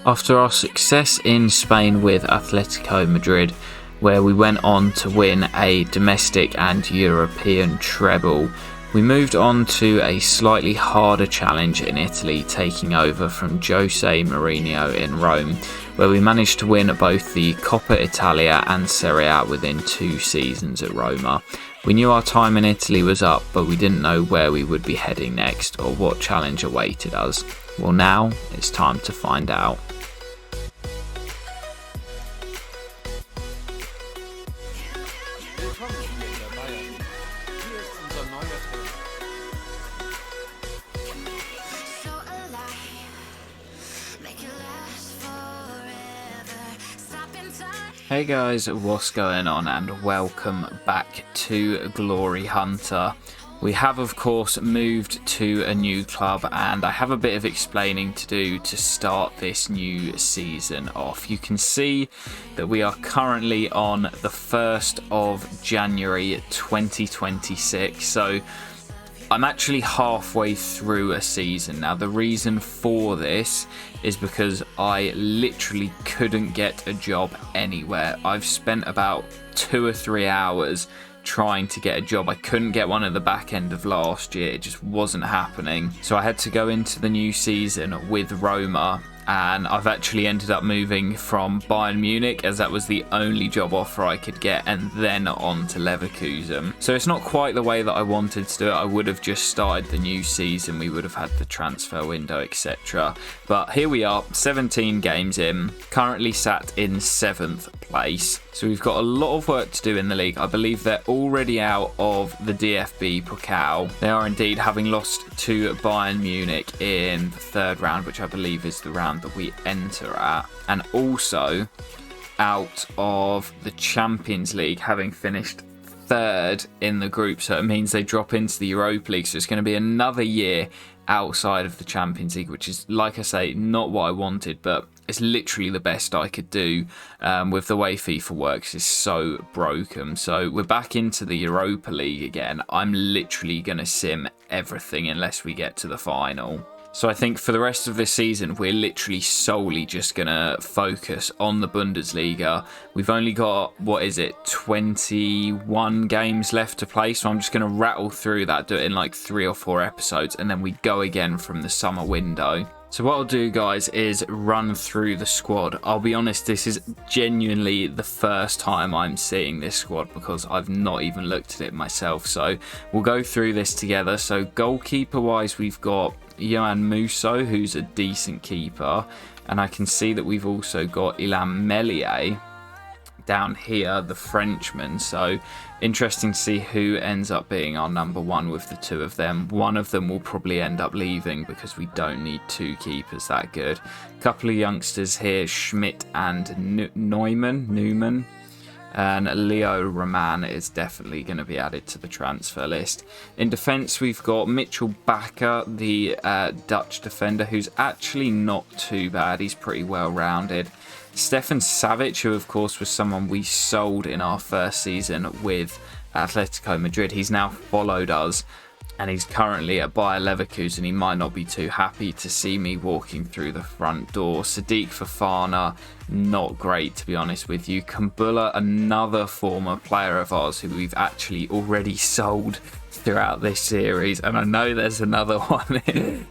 After our success in Spain with Atletico Madrid, where we went on to win a domestic and European treble, we moved on to a slightly harder challenge in Italy, taking over from Jose Mourinho in Rome, where we managed to win both the Coppa Italia and Serie A within 2 seasons at Roma. We knew our time in Italy was up, but we didn't know where we would be heading next or what challenge awaited us. Well, now it's time to find out. Hey guys, what's going on, and welcome back to Glory Hunter. We have of course moved to a new club, and I have a bit of explaining to do to start this new season off. You can see that we are currently on the 1st of January 2026, so I'm actually halfway through a season. Now, the reason for this is because I literally couldn't get a job anywhere. I've spent about 2 or 3 hours trying to get a job. I couldn't get one at the back end of last year. It just wasn't happening. So I had to go into the new season with Roma, and I've actually ended up moving from Bayern Munich, as that was the only job offer I could get, and then on to Leverkusen. So it's not quite the way that I wanted to do it. I would have just started the new season. We would have had the transfer window, etc. But here we are, 17 games in, currently sat in 7th place. So we've got a lot of work to do in the league. I believe they're already out of the DFB Pokal. They are indeed, having lost to Bayern Munich in the 3rd round, which I believe is the round that we enter at, and also out of the Champions League, having finished 3rd in the group. So it means they drop into the Europa League. So it's going to be another year outside of the Champions League, which is, like I say, not what I wanted, but it's literally the best I could do with the way FIFA works. It's so broken. So we're back into the Europa League again. I'm literally going to sim everything unless we get to the final. So I think for the rest of this season, we're literally solely just going to focus on the Bundesliga. We've only got, 21 games left to play. So I'm just going to rattle through that, do it in like 3 or 4 episodes, and then we go again from the summer window. So what I'll do, guys, is run through the squad. I'll be honest, this is genuinely the first time I'm seeing this squad because I've not even looked at it myself. So we'll go through this together. So goalkeeper-wise, we've got Yohan Musso, who's a decent keeper. And I can see that we've also got Ilham Meslier down here, the Frenchman. So interesting to see who ends up being our number 1 with the 2 of them. One of them will probably end up leaving because we don't need 2 keepers that good. A couple of youngsters here, Schmidt and Newman. And Leo Roman is definitely going to be added to the transfer list. In defence, we've got Mitchell Bakker, the Dutch defender, who's actually not too bad. He's pretty well rounded. Stefan Savic, who of course was someone we sold in our first season with Atletico Madrid. He's now followed us, and he's currently at Bayer Leverkusen. He might not be too happy to see me walking through the front door. Sadiq Fofana, not great to be honest with you. Kumbula, another former player of ours who we've actually already sold throughout this series, and I know there's another one.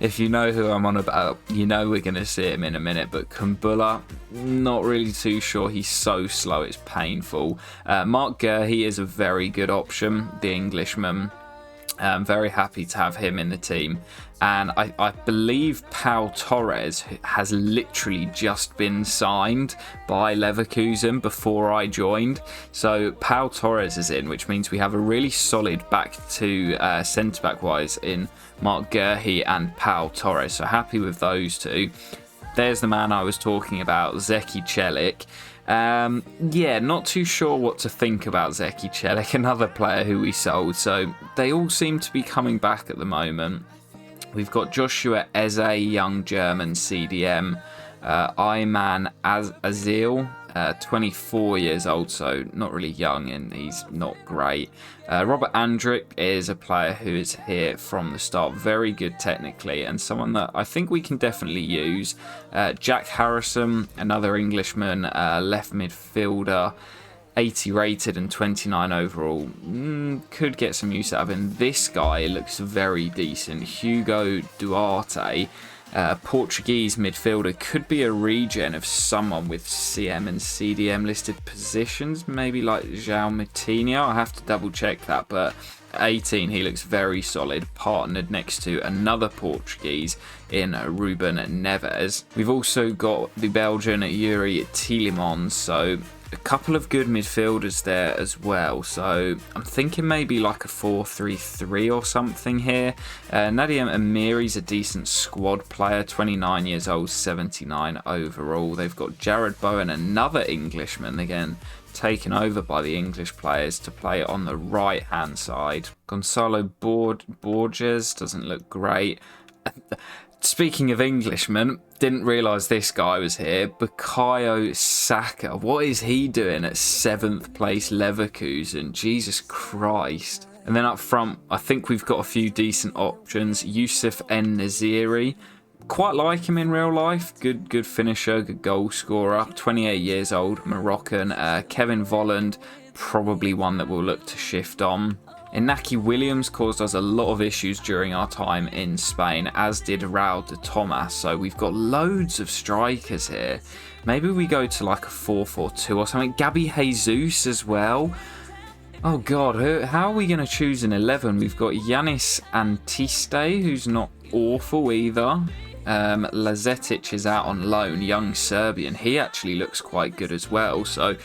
If you know who I'm on about, you know we're going to see him in a minute. But Kumbula, not really too sure. He's so slow, it's painful. Mark Gurhey is a very good option, the Englishman. I'm very happy to have him in the team. And I believe Pau Torres has literally just been signed by Leverkusen before I joined. So Pau Torres is in, which means we have a really solid back to centre-back wise in Mark Gurhey and Pau Torres. So happy with those 2. There's the man I was talking about, Zeki Celik. Yeah, not too sure what to think about Zeki Celik, another player who we sold. So they all seem to be coming back at the moment. We've got Joshua Eze, young German CDM. Ayman Azil, 24 years old, so not really young, and he's not great. Robert Andrick is a player who is here from the start, very good technically, and someone that I think we can definitely use. Jack Harrison, another Englishman, left midfielder, 80 rated and 29 overall. Could get some use out of him. This guy looks very decent. Hugo Duarte, Portuguese midfielder, could be a regen of someone with CM and CDM listed positions, maybe like João Moutinho. I have to double check that, but 18, he looks very solid, partnered next to another Portuguese in Ruben Neves. We've also got the Belgian Yuri Tielemans, so a couple of good midfielders there as well. So I'm thinking maybe like a 4-3-3 or something here. Nadim Amiri's a decent squad player, 29 years old, 79 overall. They've got Jared Bowen, another Englishman, again taken over by the English players to play on the right hand side. Gonzalo Borges doesn't look great. Speaking of Englishmen, didn't realise this guy was here. Bukayo Saka. What is he doing at 7th place Leverkusen? Jesus Christ. And then up front, I think we've got a few decent options. Youssef En-Nesyri. Quite like him in real life. Good finisher, good goal scorer. 28 years old, Moroccan. Kevin Volland, probably one that we'll look to shift on. Inaki Williams caused us a lot of issues during our time in Spain, as did Raul de Tomas. So we've got loads of strikers here. Maybe we go to like a 4-4-2 or something. Gabby Jesus as well. Oh God, how are we going to choose an 11? We've got Yanis Antiste, who's not awful either. Lazetic is out on loan, young Serbian. He actually looks quite good as well. So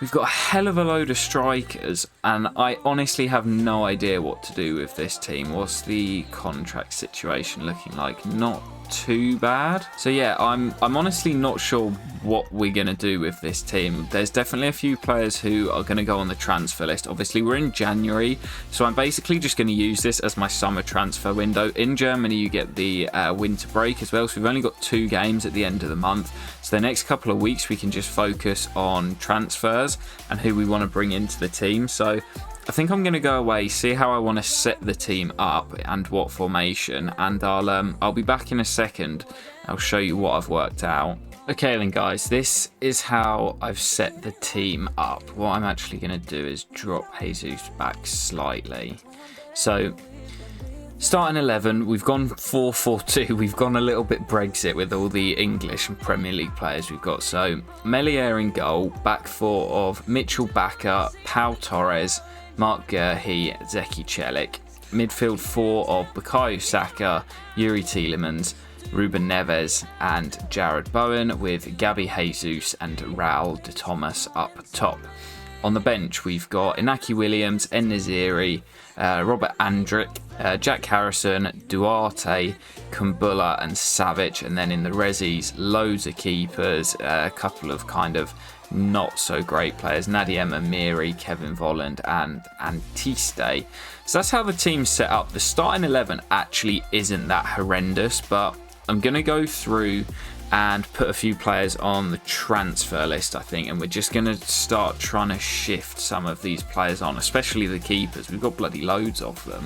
we've got a hell of a load of strikers, and I honestly have no idea what to do with this team. What's the contract situation looking like? Not too bad. So yeah, I'm honestly not sure what we're going to do with this team. There's definitely a few players who are going to go on the transfer list. Obviously, we're in January, so I'm basically just going to use this as my summer transfer window. In Germany, you get the winter break as well, so we've only got 2 games at the end of the month. So the next couple of weeks, we can just focus on transfers and who we want to bring into the team. So I think I'm going to go away, see how I want to set the team up and what formation, and I'll be back in a second. I'll show you what I've worked out. Okay then guys, this is how I've set the team up. What I'm actually going to do is drop Jesus back slightly. So starting 11, we've gone 4-4-2. We've gone a little bit Brexit with all the English and Premier League players we've got. So Melier in goal, back 4 of Mitchell Bakker, Pau Torres, Mark Gurhey, Zeki Celik. Midfield 4 of Bukayo Saka, Yuri Tielemans, Ruben Neves and Jared Bowen, with Gabby Jesus and Raul de Tomas up top. On the bench, we've got Inaki Williams, En-Nesyri, Robert Andrick, Jack Harrison, Duarte, Kumbula and Savic. And then in the resis, loads of keepers, a couple of kind of not so great players, Nadim Amiri, Kevin Volland and Antiste. So that's how the team's set up. The starting 11 actually isn't that horrendous, but I'm going to go through and put a few players on the transfer list, I think, and we're just going to start trying to shift some of these players on, especially the keepers. We've got bloody loads of them.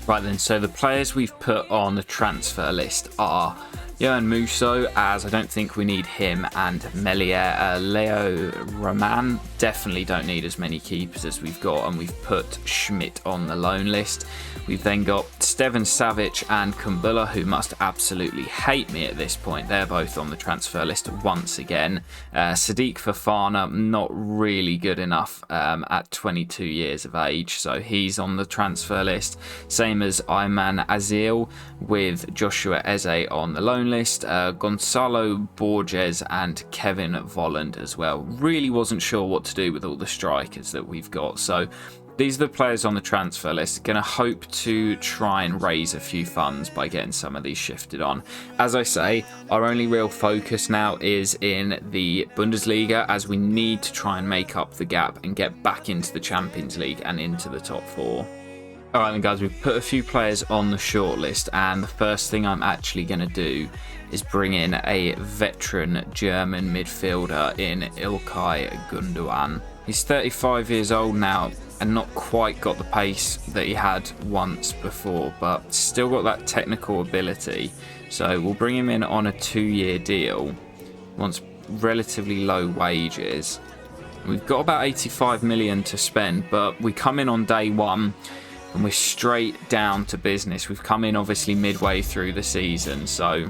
Right then, so the players we've put on the transfer list are Johan Musso, as I don't think we need him, and Melier. Leo Roman, definitely don't need as many keepers as we've got, and we've put Schmidt on the loan list. We've then got Stevan Savic and Kumbula, who must absolutely hate me at this point. They're both on the transfer list once again. Sadiq Fofana, not really good enough at 22 years of age, so he's on the transfer list. Same as Ayman Azil, with Joshua Eze on the loan list. Gonzalo Borges and Kevin Volland as well. Really wasn't sure what to do with all the strikers that we've got, so these are the players on the transfer list. Going to hope to try and raise a few funds by getting some of these shifted on. As I say, our only real focus now is in the Bundesliga, as we need to try and make up the gap and get back into the Champions League and into the top 4. Alright then guys, we've put a few players on the shortlist, and the first thing I'm actually going to do is bring in a veteran German midfielder in Ilkay Gundogan. He's 35 years old now and not quite got the pace that he had once before, but still got that technical ability. So we'll bring him in on a 2-year deal, wants relatively low wages. We've got about 85 million to spend, but we come in on day one and we're straight down to business. We've come in obviously midway through the season, so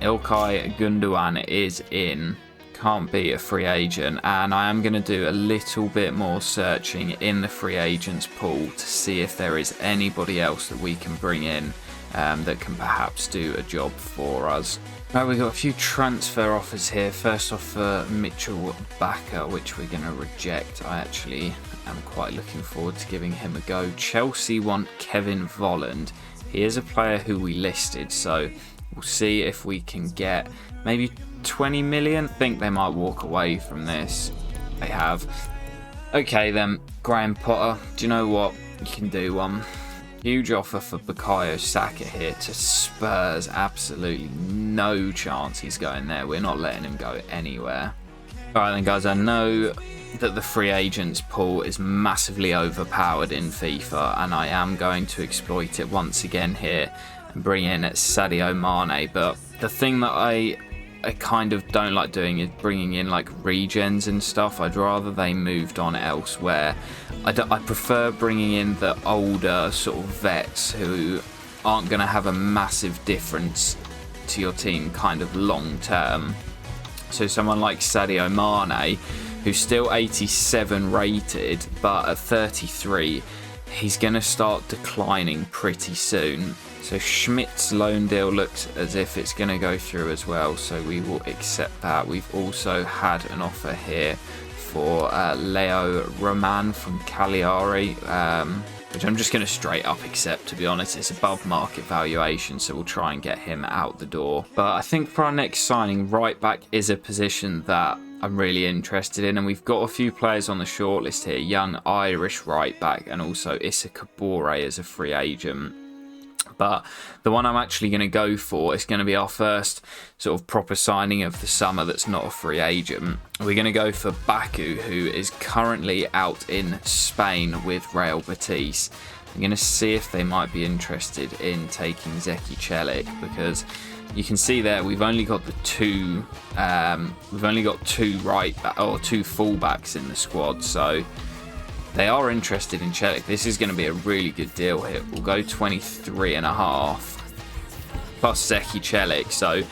Ilkay Gundogan is in. Can't be a free agent, and I am going to do a little bit more searching in the free agents pool to see if there is anybody else that we can bring in that can perhaps do a job for us. Right, we've got a few transfer offers here. First off for Mitchell Bakker, which we're going to reject. I actually am quite looking forward to giving him a go. Chelsea want Kevin Volland. He is a player who we listed, so we'll see if we can get maybe 20 million. I think they might walk away from this. They have. Okay then, Graham Potter. Do you know what? You can do one. Huge offer for Bukayo Saka here to Spurs. Absolutely no chance he's going there. We're not letting him go anywhere. Alright then guys, I know that the free agents pool is massively overpowered in FIFA, and I am going to exploit it once again here and bring in Sadio Mane, but the thing that I kind of don't like doing is bringing in like regens and stuff. I'd rather they moved on elsewhere. I prefer bringing in the older sort of vets who aren't going to have a massive difference to your team kind of long term. So someone like Sadio Mane, who's still 87 rated, but at 33 he's going to start declining pretty soon. So Schmidt's loan deal looks as if it's going to go through as well, so we will accept that. We've also had an offer here for Leo Roman from Cagliari, which I'm just going to straight up accept, to be honest. It's above market valuation, so we'll try and get him out the door. But I think for our next signing, right back is a position that I'm really interested in, and we've got a few players on the shortlist here. Young Irish right back, and also Issa Kabore as a free agent. But the one I'm actually going to go for is going to be our first sort of proper signing of the summer that's not a free agent. We're going to go for Baku, who is currently out in Spain with Real Betis. I'm going to see if they might be interested in taking Zeki Celik, because you can see there we've only got two two fullbacks in the squad, so they are interested in Celik. This is going to be a really good deal here. We'll go 23.5 plus Zeki Celik. So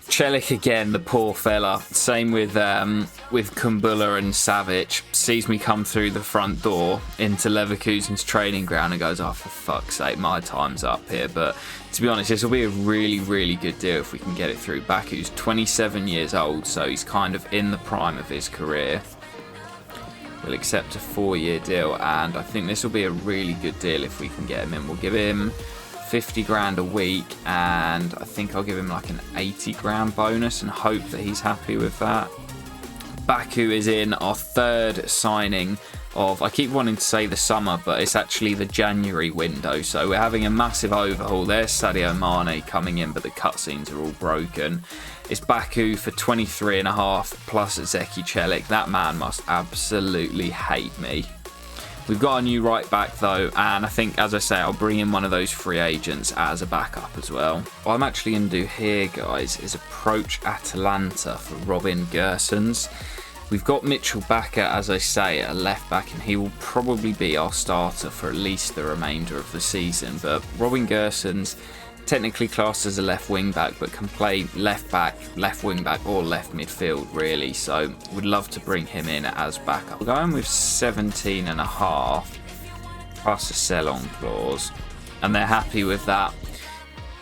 Celik again, the poor fella. Same with Kumbula and Savic. Sees me come through the front door into Leverkusen's training ground and goes, "Oh, for fuck's sake, my time's up here." But to be honest, this will be a really, really good deal if we can get it through. Baku's 27 years old, so he's kind of in the prime of his career. We'll accept a 4-year deal, and I think this will be a really good deal if we can get him in. We'll give him 50 grand a week, and I think I'll give him like an 80 grand bonus and hope that he's happy with that. Baku is in, our third signing of, I keep wanting to say the summer, but it's actually the January window, so we're having a massive overhaul. There's Sadio Mane coming in, but the cutscenes are all broken. It's Baku for 23.5 plus Zeki Celik. That man must absolutely hate me. We've got a new right back though, and I think, as I say, I'll bring in one of those free agents as a backup as well. What I'm actually going to do here, guys, is approach Atalanta for Robin Gosens. We've got Mitchell Bakker, as I say, at a left back, and he will probably be our starter for at least the remainder of the season. But Robin Gosens, technically classed as a left wing back, but can play left back, left wing back, or left midfield really, so would love to bring him in as backup. We're going with 17.5 plus a sell-on clause, and they're happy with that.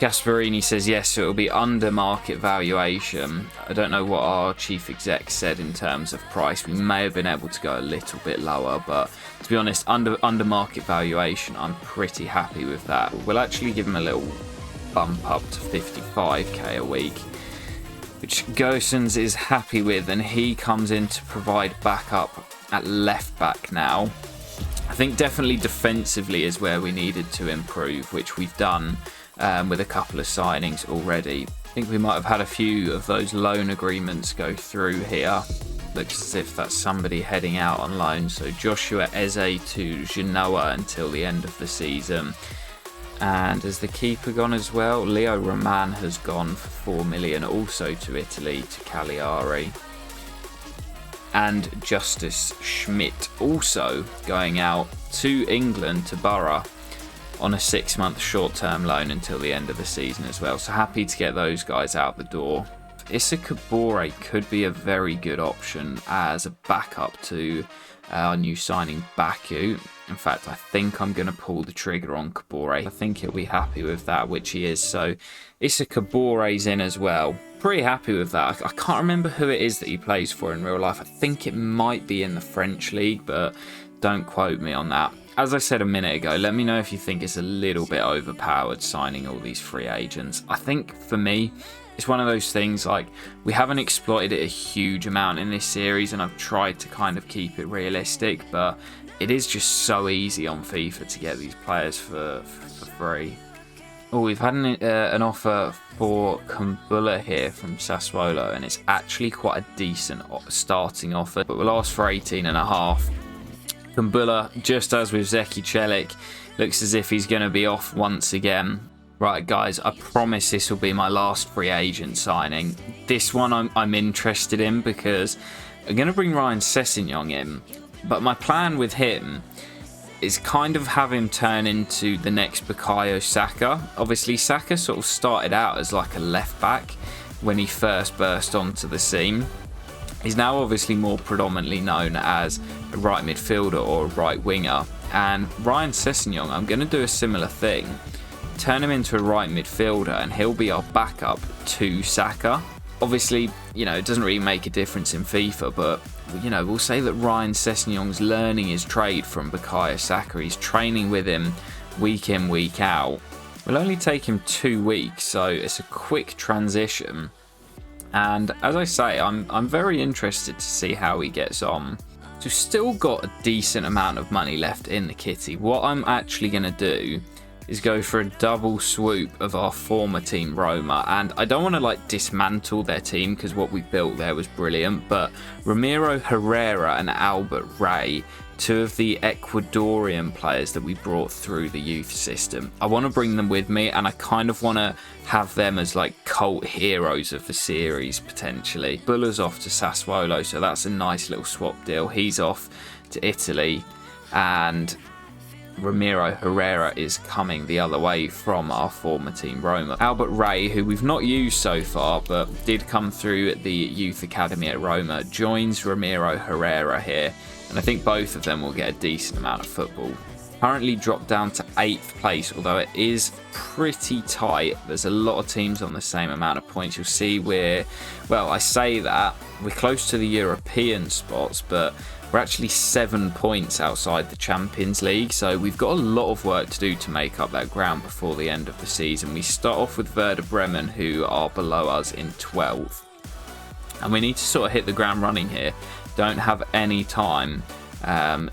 Gasparini says yes, so it'll be under market valuation. I don't know what our chief exec said in terms of price. We may have been able to go a little bit lower, but to be honest, under market valuation, I'm pretty happy with that. We'll actually give him a little bump up to 55k a week, which Gosens is happy with, and he comes in to provide backup at left back now. I think definitely defensively is where we needed to improve, which we've done with a couple of signings already. I think we might have had a few of those loan agreements go through here. Looks as if that's somebody heading out on loan. So Joshua Eze to Genoa until the end of the season. And has the keeper gone as well? Leo Roman has gone for 4 million also to Italy, to Cagliari. And Justice Schmidt also going out to England, to Borough, on a 6-month short-term loan until the end of the season as well. So happy to get those guys out the door. Issa Kabore could be a very good option as a backup to our new signing Baku. In fact, I think I'm going to pull the trigger on Kabore. I think he'll be happy with that, which he is. So Issa Kabore's in as well. Pretty happy with that. I can't remember who it is that he plays for in real life. I think it might be in the French league, but don't quote me on that. As I said a minute ago, let me know if you think it's a little bit overpowered signing all these free agents. I think for me, it's one of those things, like, we haven't exploited it a huge amount in this series, and I've tried to kind of keep it realistic, but it is just so easy on FIFA to get these players for free. Oh, we've had an offer for Kumbula here from Sassuolo, and it's actually quite a decent starting offer, but we'll ask for 18.5. Kumbula, just as with Zeki Celik, looks as if he's going to be off once again. Right, guys, I promise this will be my last free agent signing. This one I'm interested in because I'm going to bring Ryan Sessegnon in, but my plan with him is kind of have him turn into the next Bukayo Saka. Obviously, Saka sort of started out as like a left back when he first burst onto the scene. He's now obviously more predominantly known as a right midfielder or a right winger. And Ryan Sessegnon, I'm going to do a similar thing. Turn him into a right midfielder and he'll be our backup to Saka. Obviously, you know, it doesn't really make a difference in FIFA, but, you know, we'll say that Ryan Sessegnon's learning his trade from Bukayo Saka. He's training with him week in, week out. We'll only take him 2 weeks, so it's a quick transition. And as I say, I'm very interested to see how he gets on. So we've still got a decent amount of money left in the kitty. What I'm actually going to do is go for a double swoop of our former team Roma, and I don't want to like dismantle their team because what we built there was brilliant, but Ramiro Herrera and Albert Rey, 2 of the Ecuadorian players that we brought through the youth system, I want to bring them with me, and I kind of want to have them as like cult heroes of the series potentially. Buller's off to Sassuolo, so that's a nice little swap deal. He's off to Italy, and Ramiro Herrera is coming the other way from our former team Roma. Albert Rey, who we've not used so far but did come through at the youth academy at Roma, joins Ramiro Herrera here, and I think both of them will get a decent amount of football. Currently dropped down to 8th place, although it is pretty tight. There's a lot of teams on the same amount of points. You'll see well, I say that we're close to the European spots, but we're actually 7 points outside the Champions League, so we've got a lot of work to do to make up that ground before the end of the season. We start off with Werder Bremen, who are below us in 12th. And we need to sort of hit the ground running here. Don't have any time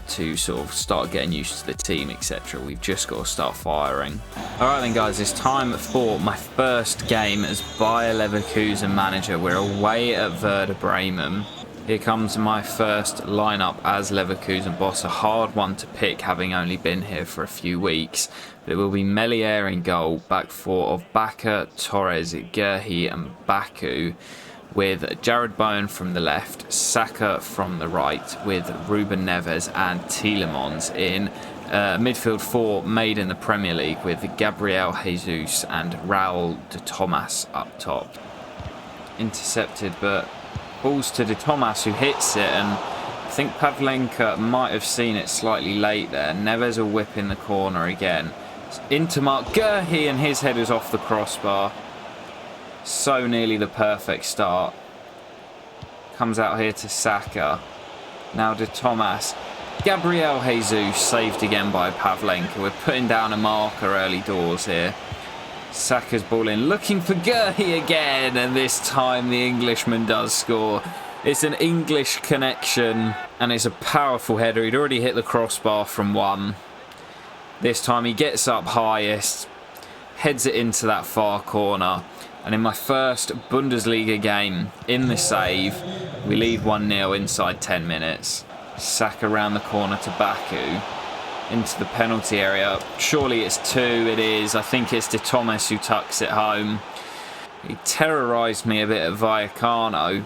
to sort of start getting used to the team, etc. We've just got to start firing. Alright then guys, it's time for my first game as Bayer Leverkusen manager. We're away at Werder Bremen. Here comes my first lineup as Leverkusen boss. A hard one to pick, having only been here for a few weeks. But it will be Melier in goal, back 4 of Baka, Torres, Gerhi and Baku, with Jared Bowen from the left, Saka from the right, with Ruben Neves and Tielemans in midfield 4 made in the Premier League, with Gabriel Jesus and Raul de Tomas up top. Intercepted, but balls to De Tomas, who hits it, and I think Pavlenka might have seen it slightly late there. Neves will whip in the corner again. It's into Mark Gerhi, and his head is off the crossbar. So nearly the perfect start. Comes out here to Saka. Now De Tomas. Gabriel Jesus saved again by Pavlenka. We're putting down a marker early doors here. Saka's ball in, looking for Gerhi again, and this time the Englishman does score. It's an English connection, and it's a powerful header. He'd already hit the crossbar from one. This time he gets up highest, heads it into that far corner. And in my first Bundesliga game in the save, we lead 1-0 inside 10 minutes. Saka around the corner to Baku, into the penalty area. Surely it's 2, it is. I think it's De Thomas who tucks it home. He terrorised me a bit at Vallecano.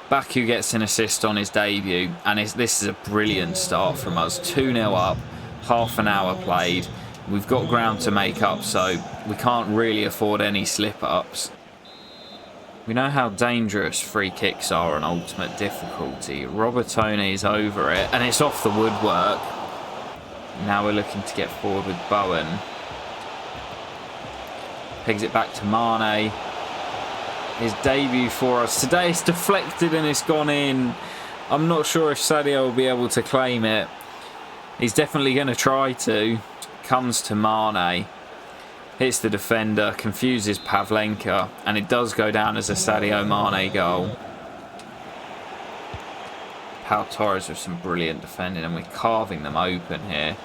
Baku gets an assist on his debut, and this is a brilliant start from us. 2-0 up, half an hour played. We've got ground to make up, so we can't really afford any slip-ups. We know how dangerous free kicks are on ultimate difficulty. Robertone is over it, and it's off the woodwork. Now we're looking to get forward with Bowen. Pegs it back to Mane. His debut for us. Today it's deflected and it's gone in. I'm not sure if Sadio will be able to claim it. He's definitely going to try to. Comes to Mane. Hits the defender. Confuses Pavlenka. And it does go down as a Sadio Mane goal. Pau Torres with some brilliant defending, and we're carving them open here.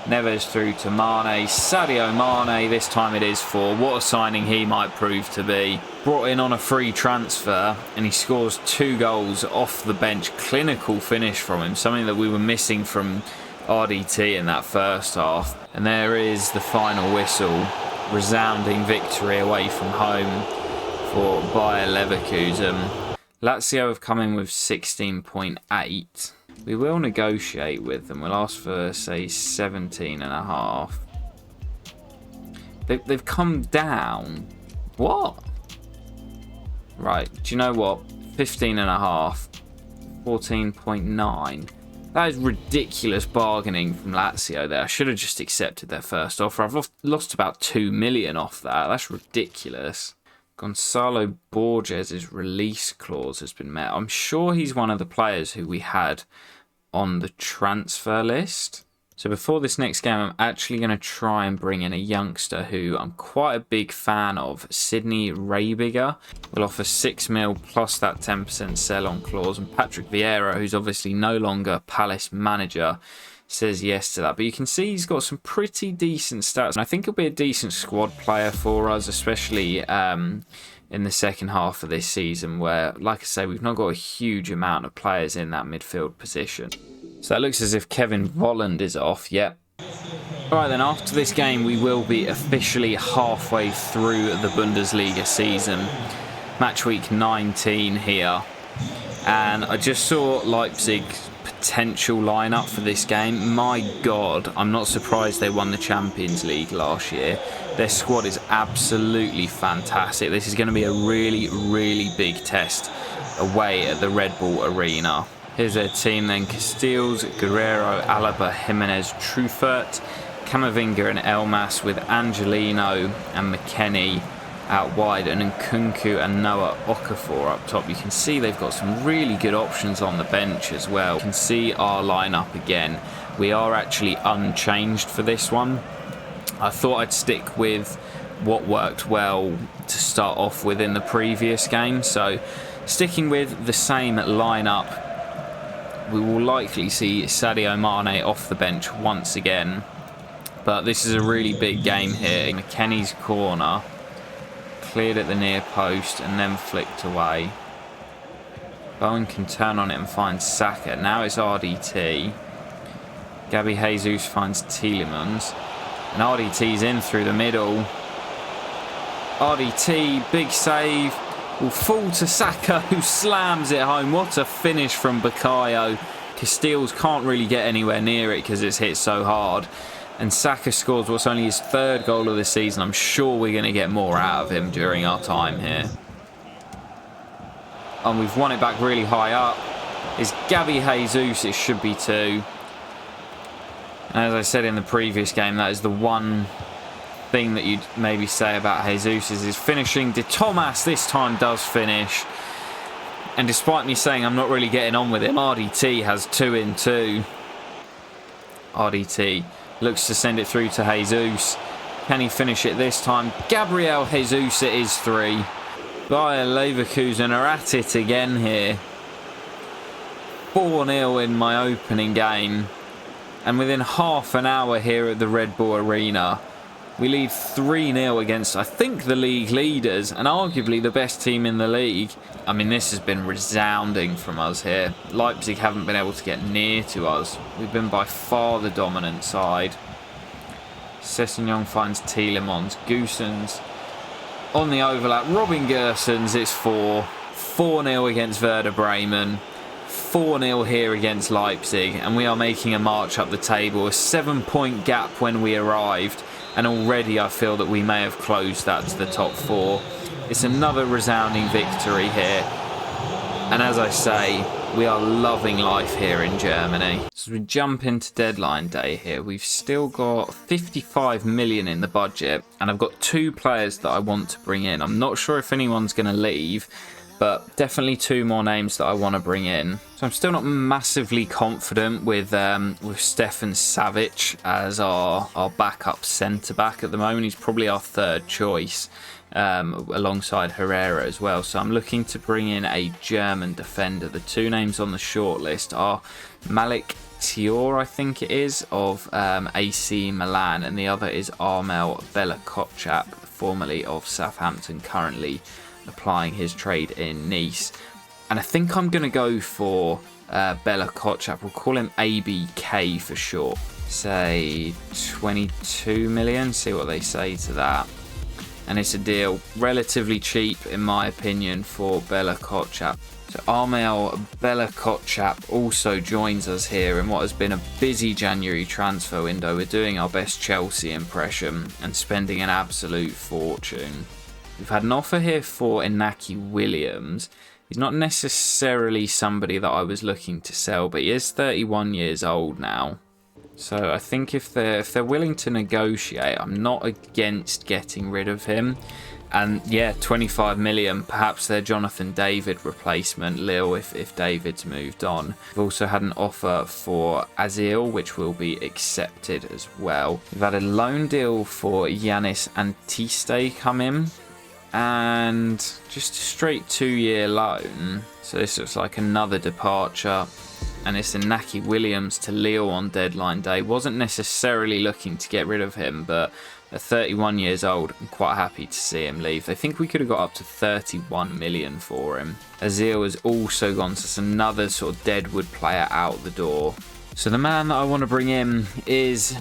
Neves through to Mane. Sadio Mane, this time it is 4. What a signing he might prove to be. Brought in on a free transfer, and he scores 2 goals off the bench. Clinical finish from him, something that we were missing from RDT in that first half. And there is the final whistle. Resounding victory away from home for Bayer Leverkusen. Lazio have come in with 16.8. We will negotiate with them. We'll ask for, say, 17.5. They've come down. What? Right, do you know what? 15.5. 14.9. That is ridiculous bargaining from Lazio there. I should have just accepted their first offer. I've lost about 2 million off that. That's ridiculous. Gonzalo Borges' release clause has been met. I'm sure he's one of the players who we had on the transfer list. So before this next game, I'm actually going to try and bring in a youngster who I'm quite a big fan of, Sydney Reibiger. We'll offer 6 mil plus that 10% sell-on clause. And Patrick Vieira, who's obviously no longer Palace manager, says yes to that. But you can see he's got some pretty decent stats. And I think he'll be a decent squad player for us, especially in the second half of this season where, like I say, we've not got a huge amount of players in that midfield position. So that looks as if Kevin Volland is off. Yep. Alright then, after this game we will be officially halfway through the Bundesliga season. Match week 19 here. And I just saw Leipzig's potential lineup for this game. My God, I'm not surprised they won the Champions League last year. Their squad is absolutely fantastic. This is going to be a really, really big test away at the Red Bull Arena. Here's their team then. Castells, Guerrero, Alaba, Jimenez, Truffert, Camavinga and Elmas, with Angelino and McKennie out wide, and Nkunku and Noah Okafor up top. You can see they've got some really good options on the bench as well. You can see our lineup again. We are actually unchanged for this one. I thought I'd stick with what worked well to start off with in the previous game. So sticking with the same lineup, we will likely see Sadio Mane off the bench once again. But this is a really big game here. McKennie's corner. Cleared at the near post and then flicked away. Bowen can turn on it and find Saka. Now it's RDT. Gabby Jesus finds Tielemans. And RDT's in through the middle. RDT, big save. Will fall to Saka, who slams it home. What a finish from Bukayo. Castells can't really get anywhere near it because it's hit so hard. And Saka scores what's only his 3rd goal of the season. I'm sure we're going to get more out of him during our time here. And we've won it back really high up. It's Gabby Jesus, it should be 2. And as I said in the previous game, that is the one thing that you'd maybe say about Jesus is his finishing. De Thomas this time does finish. And despite me saying I'm not really getting on with him, RDT has 2 in 2. RDT looks to send it through to Jesus. Can he finish it this time? Gabriel Jesus, it is 3. Bayer Leverkusen are at it again here. 4-0 in my opening game. And within half an hour here at the Red Bull Arena, we lead 3-0 against, I think, the league leaders and arguably the best team in the league. I mean, this has been resounding from us here. Leipzig haven't been able to get near to us. We've been by far the dominant side. Sessegnon finds Tielemans. Goossens on the overlap. Robin Gersons, it's 4. 4-0 against Werder Bremen. 4-0 here against Leipzig. And we are making a march up the table. A 7-point gap when we arrived. And already I feel that we may have closed that to the top 4. It's another resounding victory here. And as I say, we are loving life here in Germany. So we jump into deadline day here. We've still got 55 million in the budget. And I've got 2 players that I want to bring in. I'm not sure if anyone's going to leave, but definitely 2 more names that I want to bring in. So I'm still not massively confident with Stefan Savic as our backup centre-back at the moment. He's probably our 3rd choice, alongside Herrera as well. So I'm looking to bring in a German defender. The 2 names on the shortlist are Malik Tior, I think it is, of AC Milan, and the other is Armel Bella-Kotchap, formerly of Southampton, currently applying his trade in Nice. And I think I'm going to go for Bella-Kotchap. We'll call him ABK for short. Say 22 million, see what they say to that. And it's a deal relatively cheap, in my opinion, for Bella-Kotchap. So Armel Bella-Kotchap also joins us here in what has been a busy January transfer window. We're doing our best Chelsea impression and spending an absolute fortune. We've had an offer here for Inaki Williams. He's not necessarily somebody that I was looking to sell, but he is 31 years old now. So I think if they're willing to negotiate, I'm not against getting rid of him. And yeah, 25 million, perhaps their Jonathan David replacement, Lille, if David's moved on. We've also had an offer for Azil, which will be accepted as well. We've had a loan deal for Yanis Antiste come in. And just a straight 2-year loan. So this looks like another departure. And it's Inaki Williams to Lille on deadline day. Wasn't necessarily looking to get rid of him, but at 31 years old, I'm quite happy to see him leave. I think we could have got up to 31 million for him. Azil has also gone, so it's another sort of deadwood player out the door. So the man that I want to bring in is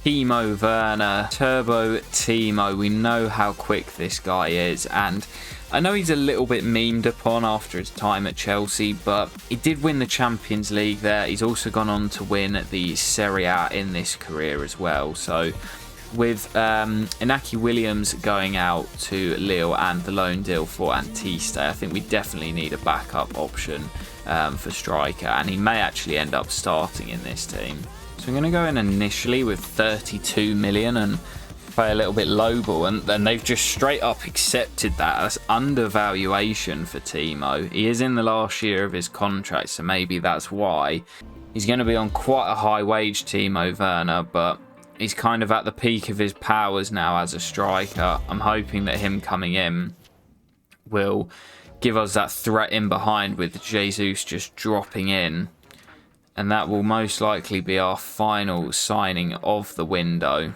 Timo Werner, Turbo Timo. We know how quick this guy is, and I know he's a little bit memed upon after his time at Chelsea, but he did win the Champions League there. He's also gone on to win the Serie A in this career as well. So with Inaki Williams going out to Lille and the loan deal for Antiste, I think we definitely need a backup option for striker, and he may actually end up starting in this team. So I'm going to go in initially with 32 million and play a little bit lowball, and then they've just straight up accepted that. That's undervaluation for Timo. He is in the last year of his contract, so maybe that's why. He's going to be on quite a high wage, Timo Werner, but he's kind of at the peak of his powers now as a striker. I'm hoping that him coming in will give us that threat in behind with Jesus just dropping in. And that will most likely be our final signing of the window.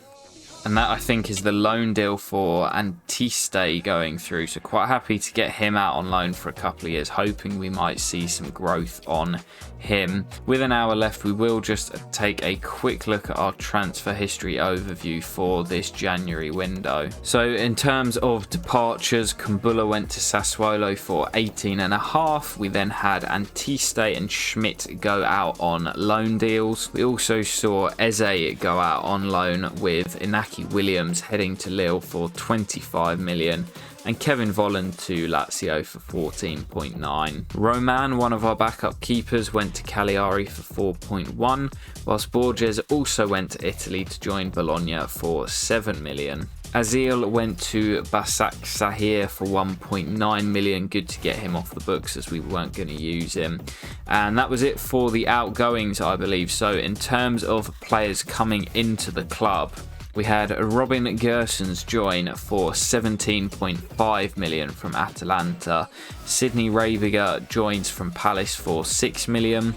And that, I think, is the loan deal for Antiste going through. So quite happy to get him out on loan for a couple of years, hoping we might see some growth on him. With an hour left, we will just take a quick look at our transfer history overview for this January window. So in terms of departures, Kumbula went to Sassuolo for 18.5. We then had Antiste and Schmidt go out on loan deals. We also saw Eze go out on loan, with Inaki Williams heading to Lille for 25 million. And Kevin Volland to Lazio for 14.9. Roman, one of our backup keepers, went to Cagliari for 4.1, whilst Borges also went to Italy to join Bologna for 7 million. Azil went to Basak Sahir for 1.9 million. Good to get him off the books, as we weren't going to use him. And that was it for the outgoings, I believe. So in terms of players coming into the club, We had Robin Gersons join for 17.5 million from Atalanta. Sydney Raviger joins from Palace for 6 million.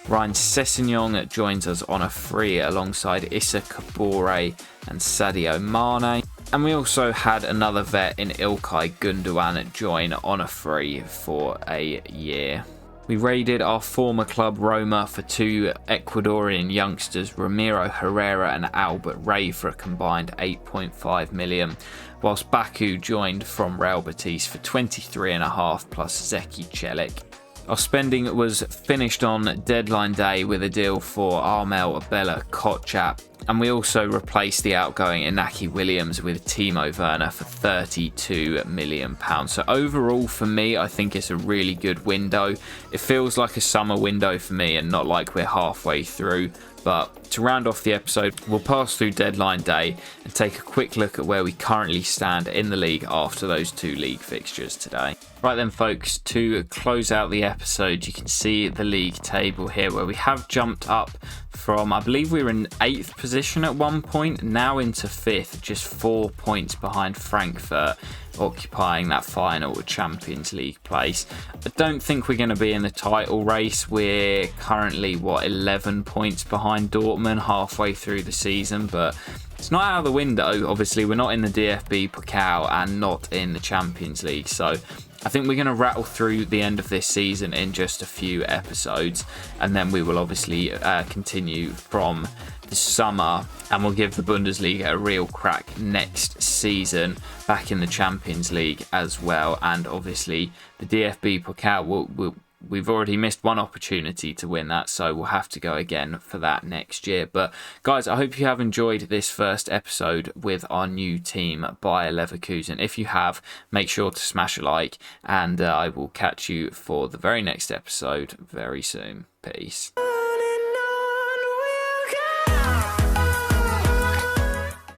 Ryan Sessegnon joins us on a free alongside Issa Kabore and Sadio Mane. And we also had another vet in Ilkay Gundogan join on a free for a year. We raided our former club Roma for 2 Ecuadorian youngsters, Ramiro Herrera and Albert Ray, for a combined 8.5 million, whilst Baku joined from Real Betis for 23.5 plus Zeki Celik. Our spending was finished on deadline day with a deal for Armel Bella Kotchap, and we also replaced the outgoing Inaki Williams with Timo Werner for £32 million. So overall for me, I think it's a really good window. It feels like a summer window for me and not like we're halfway through. But to round off the episode, we'll pass through deadline day and take a quick look at where we currently stand in the league after those 2 league fixtures today. Right then folks, to close out the episode, you can see the league table here where we have jumped up from, I believe we were in 8th position at one point, now into 5th, just 4 points behind Frankfurt, occupying that final Champions League place. I don't think we're going to be in the title race. We're currently, 11 points behind Dortmund halfway through the season, but it's not out of the window. Obviously, we're not in the DFB Pokal and not in the Champions League, so I think we're going to rattle through the end of this season in just a few episodes, and then we will obviously continue from the summer, and we'll give the Bundesliga a real crack next season back in the Champions League as well. And obviously the DFB Pokal, we've already missed one opportunity to win that, so we'll have to go again for that next year. But guys, I hope you have enjoyed this first episode with our new team, Bayer Leverkusen. If you have, make sure to smash a like, and I will catch you for the very next episode very soon. Peace.